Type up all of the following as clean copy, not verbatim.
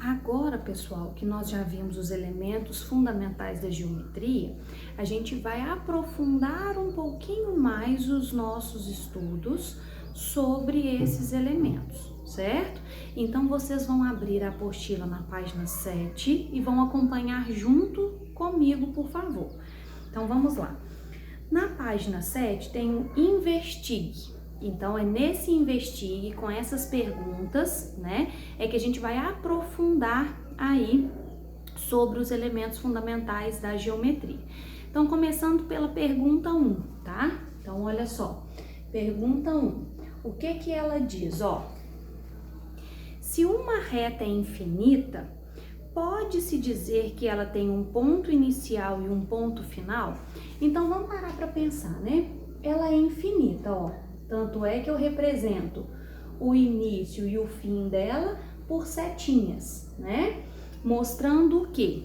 Agora, pessoal, que nós já vimos os elementos fundamentais da geometria, a gente vai aprofundar um pouquinho mais os nossos estudos sobre esses elementos, certo? Então, vocês vão abrir a apostila na página 7 e vão acompanhar junto comigo, por favor. Então, vamos lá. Na página 7 tem um Investigue. Então, é nesse Investigue, com essas perguntas, né, é que a gente vai aprofundar aí sobre os elementos fundamentais da geometria. Então, começando pela pergunta 1, tá? Então, olha só. Pergunta 1. O que que ela diz? Ó, se uma reta é infinita, pode-se dizer que ela tem um ponto inicial e um ponto final? Então, vamos parar para pensar, né? Ela é infinita, ó. Tanto é que eu represento o início e o fim dela por setinhas, né? Mostrando o quê?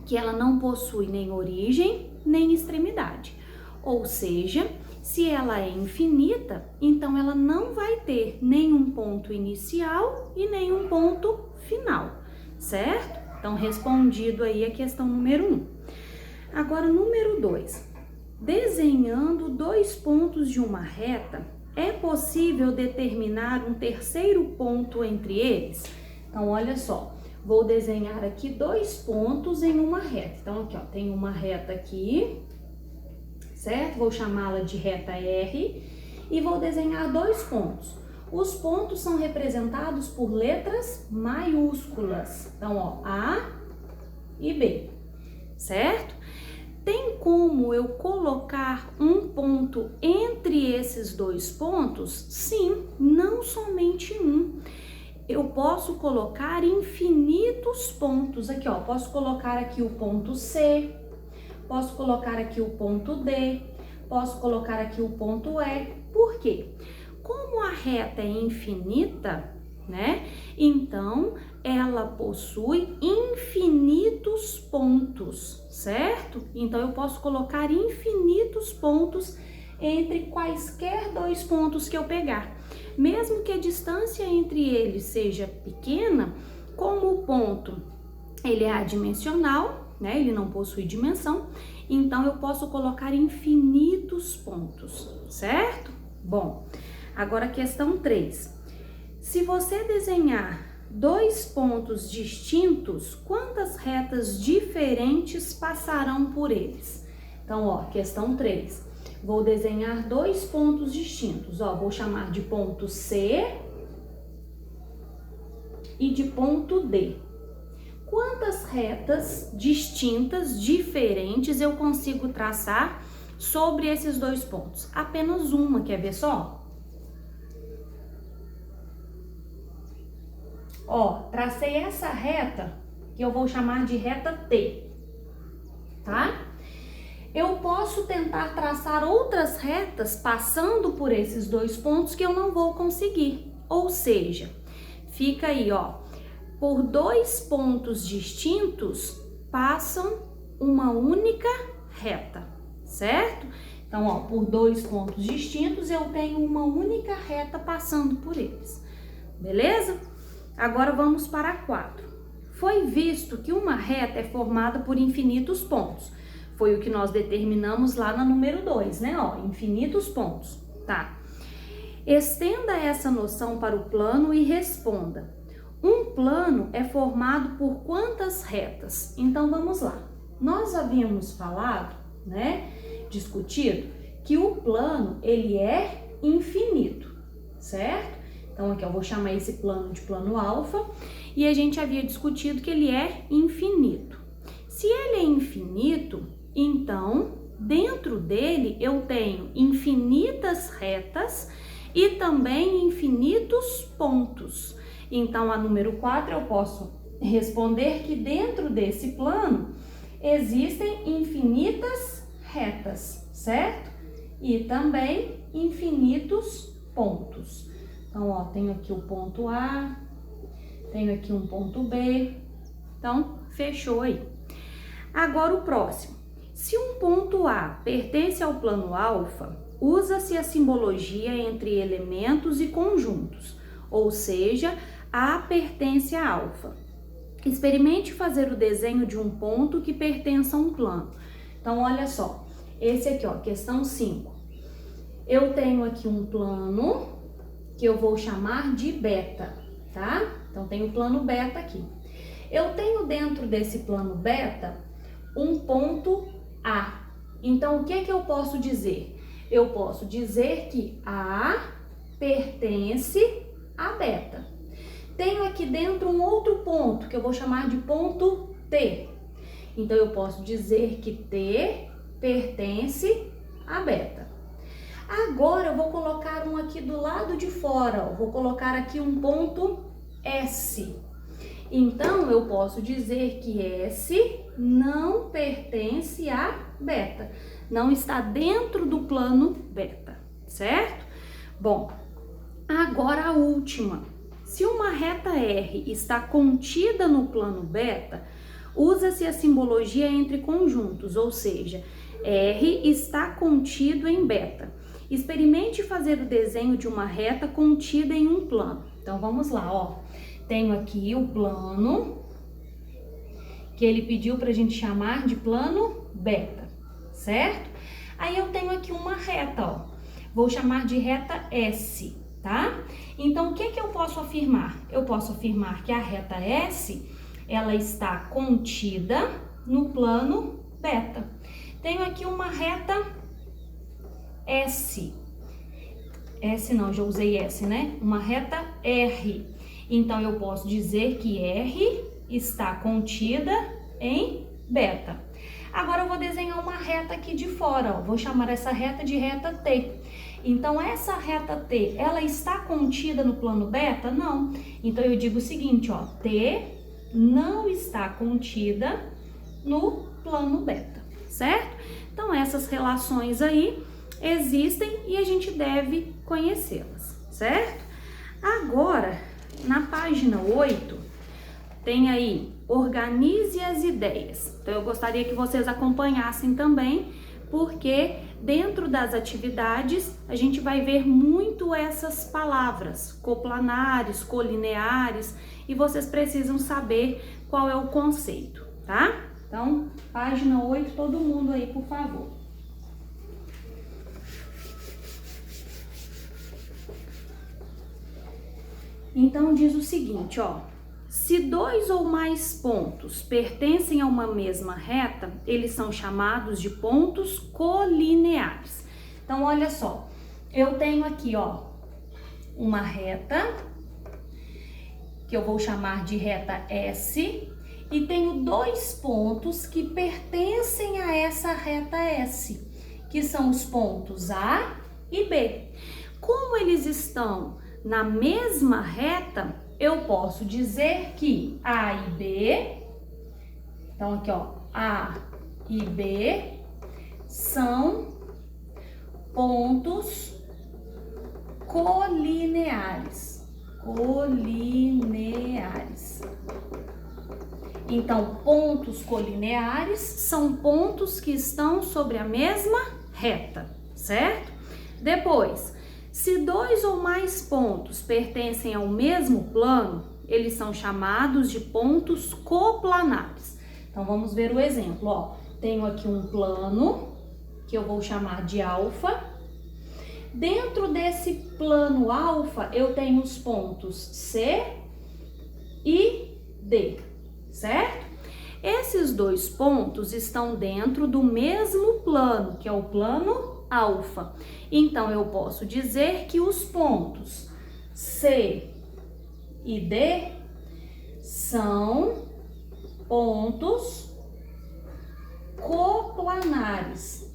Que ela não possui nem origem, nem extremidade. Ou seja, se ela é infinita, então ela não vai ter nenhum ponto inicial e nenhum ponto final, certo? Então, respondido aí a questão número 1. Agora, número 2. Desenhando dois pontos de uma reta, é possível determinar um terceiro ponto entre eles? Então, olha só, vou desenhar aqui dois pontos em uma reta. Então, aqui, ó, tem uma reta aqui, certo? Vou chamá-la de reta R e vou desenhar dois pontos. Os pontos são representados por letras maiúsculas. Então, ó, A e B, certo? Tem como eu colocar um ponto entre esses dois pontos? Sim, não somente um. Eu posso colocar infinitos pontos. Aqui, ó, posso colocar aqui o ponto C, posso colocar aqui o ponto D, posso colocar aqui o ponto E. Por quê? Como a reta é infinita, né? Então, ela possui infinitos pontos, certo? Então, eu posso colocar infinitos pontos entre quaisquer dois pontos que eu pegar. Mesmo que a distância entre eles seja pequena, como o ponto ele é adimensional, né? Ele não possui dimensão, então eu posso colocar infinitos pontos, certo? Bom, agora a questão 3. Se você desenhar dois pontos distintos, quantas retas diferentes passarão por eles? Então, ó, questão 3. Vou desenhar dois pontos distintos, ó, vou chamar de ponto C e de ponto D. Quantas retas distintas, diferentes, eu consigo traçar sobre esses dois pontos? Apenas uma, quer ver só? Ó, tracei essa reta que eu vou chamar de reta T, tá? Eu posso tentar traçar outras retas passando por esses dois pontos que eu não vou conseguir. Ou seja, fica aí, ó, por dois pontos distintos passam uma única reta, certo? Então, ó, por dois pontos distintos eu tenho uma única reta passando por eles, beleza? Agora vamos para 4. Foi visto que uma reta é formada por infinitos pontos. Foi o que nós determinamos lá na número 2, né? Ó, infinitos pontos, tá? Estenda essa noção para o plano e responda. Um plano é formado por quantas retas? Então, vamos lá. Nós havíamos falado, né? Discutido que o plano, ele é infinito, certo? Então, aqui eu vou chamar esse plano de plano alfa e a gente havia discutido que ele é infinito. Se ele é infinito, então, dentro dele eu tenho infinitas retas e também infinitos pontos. Então, a número 4 eu posso responder que dentro desse plano existem infinitas retas, certo? E também infinitos pontos. Então, ó, tenho aqui o ponto A, tenho aqui um ponto B, então, fechou aí. Agora, o próximo. Se um ponto A pertence ao plano alfa, usa-se a simbologia entre elementos e conjuntos, ou seja, A pertence a alfa. Experimente fazer o desenho de um ponto que pertença a um plano. Então, olha só, esse aqui, ó, questão 5. Eu tenho aqui um plano que eu vou chamar de beta, tá? Então, tem o plano beta aqui. Eu tenho dentro desse plano beta um ponto A. Então, o que que eu posso dizer? Eu posso dizer que A pertence a beta. Tenho aqui dentro um outro ponto que eu vou chamar de ponto T. Então, eu posso dizer que T pertence a beta. Agora, eu vou colocar um aqui do lado de fora, ó. Vou colocar aqui um ponto S. Então, eu posso dizer que S não pertence a beta. Não está dentro do plano beta, certo? Bom, agora a última. Se uma reta R está contida no plano beta, usa-se a simbologia entre conjuntos, ou seja, R está contido em beta. Experimente fazer o desenho de uma reta contida em um plano. Então, vamos lá, ó. Tenho aqui o plano que ele pediu para a gente chamar de plano beta, certo? Aí eu tenho aqui uma reta, ó. Vou chamar de reta S, tá? Então, o que que eu posso afirmar? Eu posso afirmar que a reta S, ela está contida no plano beta. Tenho aqui uma reta S. S não, já usei S, né? Uma reta R. Então, eu posso dizer que R está contida em beta. Agora, eu vou desenhar uma reta aqui de fora, ó. Vou chamar essa reta de reta T. Então, essa reta T, ela está contida no plano beta? Não. Então, eu digo o seguinte, ó. T não está contida no plano beta, certo? Então, essas relações aí existem e a gente deve conhecê-las, certo? Agora, na página 8, tem aí, organize as ideias. Então, eu gostaria que vocês acompanhassem também, porque dentro das atividades, a gente vai ver muito essas palavras, coplanares, colineares, e vocês precisam saber qual é o conceito, tá? Então, página 8, todo mundo aí, por favor. Então, diz o seguinte, ó. Se dois ou mais pontos pertencem a uma mesma reta, eles são chamados de pontos colineares. Então, olha só. Eu tenho aqui, ó, uma reta, que eu vou chamar de reta S, e tenho dois pontos que pertencem a essa reta S, que são os pontos A e B. Como eles estão na mesma reta, eu posso dizer que A e B, então aqui ó, A e B são pontos colineares. Então, pontos colineares são pontos que estão sobre a mesma reta, certo? Depois, se dois ou mais pontos pertencem ao mesmo plano, eles são chamados de pontos coplanares. Então, vamos ver o exemplo, ó. Tenho aqui um plano, que eu vou chamar de alfa. Dentro desse plano alfa, eu tenho os pontos C e D, certo? Esses dois pontos estão dentro do mesmo plano, que é o plano alfa. Então, eu posso dizer que os pontos C e D são pontos coplanares,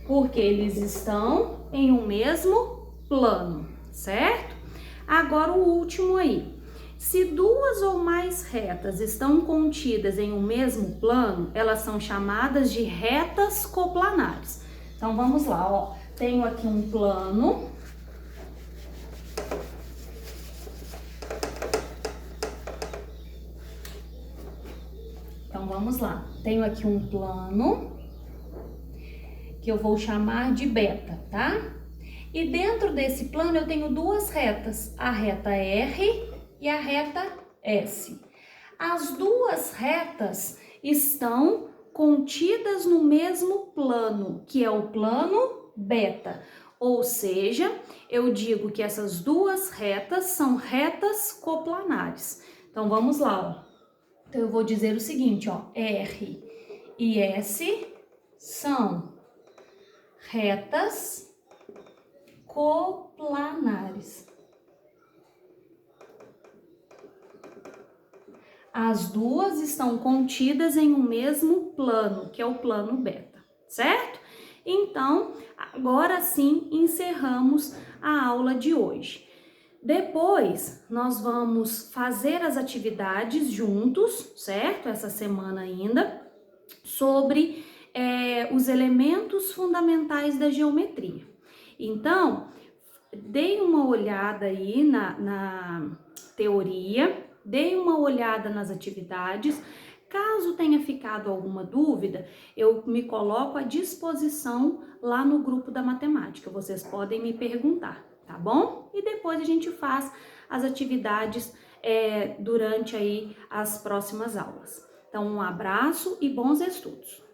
porque eles estão em um mesmo plano, certo? Agora o último aí. Se duas ou mais retas estão contidas em um mesmo plano, elas são chamadas de retas coplanares. Então vamos lá, ó. Tenho aqui um plano. Então vamos lá. Tenho aqui um plano que eu vou chamar de beta, tá? E dentro desse plano eu tenho duas retas, a reta R e a reta S. As duas retas estão contidas no mesmo plano, que é o plano beta. Ou seja, eu digo que essas duas retas são retas coplanares. Então, vamos lá, ó. Então, eu vou dizer o seguinte, ó, R e S são retas coplanares. As duas estão contidas em um mesmo plano, que é o plano beta, certo? Então, agora sim, encerramos a aula de hoje. Depois, nós vamos fazer as atividades juntos, certo? Essa semana ainda, sobre os elementos fundamentais da geometria. Então, dei uma olhada aí na teoria, dei uma olhada nas atividades. Caso tenha ficado alguma dúvida, eu me coloco à disposição lá no grupo da matemática. Vocês podem me perguntar, tá bom? E depois a gente faz as atividades durante aí as próximas aulas. Então, um abraço e bons estudos!